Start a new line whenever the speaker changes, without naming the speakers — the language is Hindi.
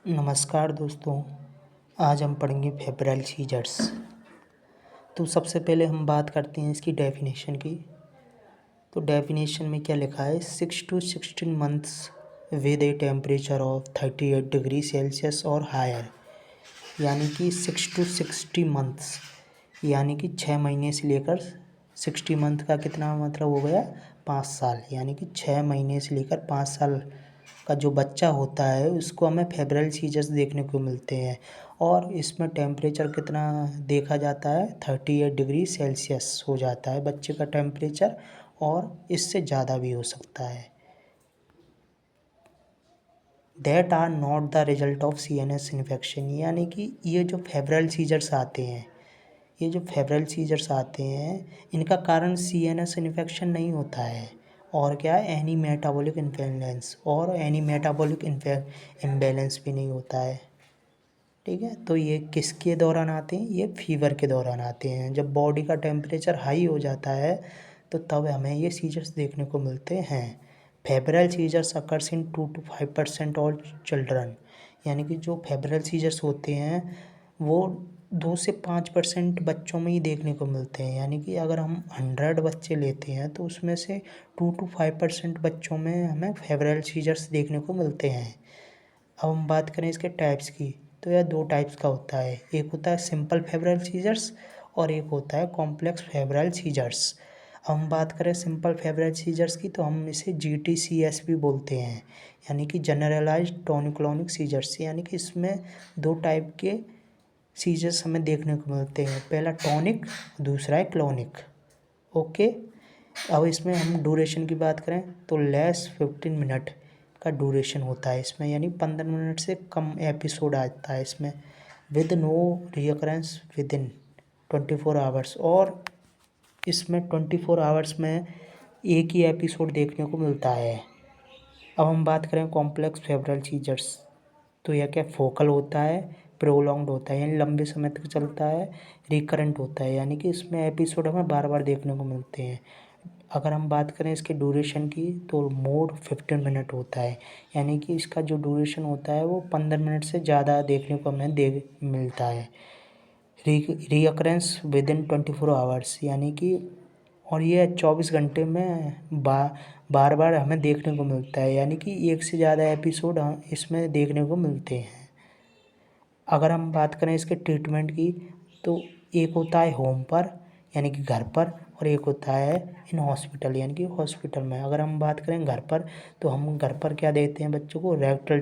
नमस्कार दोस्तों। आज हम पढ़ेंगे फेब्राइल सीजर्स। तो सबसे पहले हम बात करते हैं इसकी डेफिनेशन की। तो डेफिनेशन में क्या लिखा है, 6 to 16 months with a temperature of 38 degree Celsius और हायर, यानी कि 6 to 60 मंथ्स, यानी कि 6 महीने से लेकर 60 मंथ का कितना मतलब हो गया, 5 साल, यानी कि 6 महीने से लेकर 5 साल का जो बच्चा होता है उसको हमें फेब्राइल सीजर्स देखने को मिलते हैं। और इसमें टेम्परेचर कितना देखा जाता है, 38 डिग्री सेल्सियस हो जाता है बच्चे का टेम्परेचर, और इससे ज़्यादा भी हो सकता है। That are not the result of CNS infection, यानी कि ये जो फेब्राइल सीजर्स आते हैं, इनका कारण CNS इन्फेक्शन नहीं होता है, और क्या है, एनी मेटाबॉलिक इम्बैलेंस, और एनी मेटाबॉलिक इम्बैलेंस भी नहीं होता है। ठीक है, तो ये किसके दौरान आते हैं, ये फीवर के दौरान आते हैं। जब बॉडी का टेम्परेचर हाई हो जाता है तो तब हमें ये सीजर्स देखने को मिलते हैं। Febrile seizures occurs in 2 to 5% all children, यानी कि जो फेब्राइल सीजर्स होते हैं वो 2 से 5% बच्चों में ही देखने को मिलते हैं। यानी कि अगर हम 100 बच्चे लेते हैं तो उसमें से 2 to 5% बच्चों में हमें फेब्राइल सीजर्स देखने को मिलते हैं। अब हम बात करें इसके टाइप्स की, तो यह 2 टाइप्स का होता है। एक होता है सिंपल फेब्राइल सीजर्स और एक होता है कॉम्प्लेक्स फेब्राइल सीजर्स। अब हम बात करें सिंपल फेब्राइल सीजर्स की, तो हम इसे GTCS भी बोलते हैं, यानी कि जनरलाइज्ड टॉनिक-क्लॉनिक सीजर्स। यानी कि इसमें 2 टाइप के सीजर्स हमें देखने को मिलते हैं, पहला टॉनिक, दूसरा है क्लॉनिक। ओके, अब इसमें हम ड्यूरेशन की बात करें तो लेस 15 मिनट का ड्यूरेशन होता है इसमें, यानी 15 मिनट से कम एपिसोड आता है इसमें, with no recurrence within 24 hours. और इसमें 24 आवर्स में एक ही एपिसोड देखने को मिलता है। अब हम बात करें कॉम्प्लेक्स फेब्राइल सीजर्स, तो यह क्या फोकल होता है, प्रोलॉन्ग्ड होता है, यानी लंबे समय तक चलता है, रिकरेंट होता है, यानी कि इसमें एपिसोड हमें बार बार देखने को मिलते हैं। अगर हम बात करें इसके ड्यूरेशन की तो मोर 15 मिनट होता है, यानी कि इसका जो ड्यूरेशन होता है वो 15 मिनट से ज़्यादा देखने को हमें मिलता है। रिकरेंस विद इन 24 आवर्स, यानी कि और ये 24 घंटे में बार बार हमें देखने को मिलता है, यानी कि एक से ज़्यादा एपिसोड इसमें देखने को मिलते हैं। अगर हम बात करें इसके ट्रीटमेंट की, तो एक होता है होम पर, यानी कि घर पर, और एक होता है इन हॉस्पिटल, यानी कि हॉस्पिटल में। अगर हम बात करें घर पर, तो हम घर पर क्या देते हैं बच्चों को, रेक्टल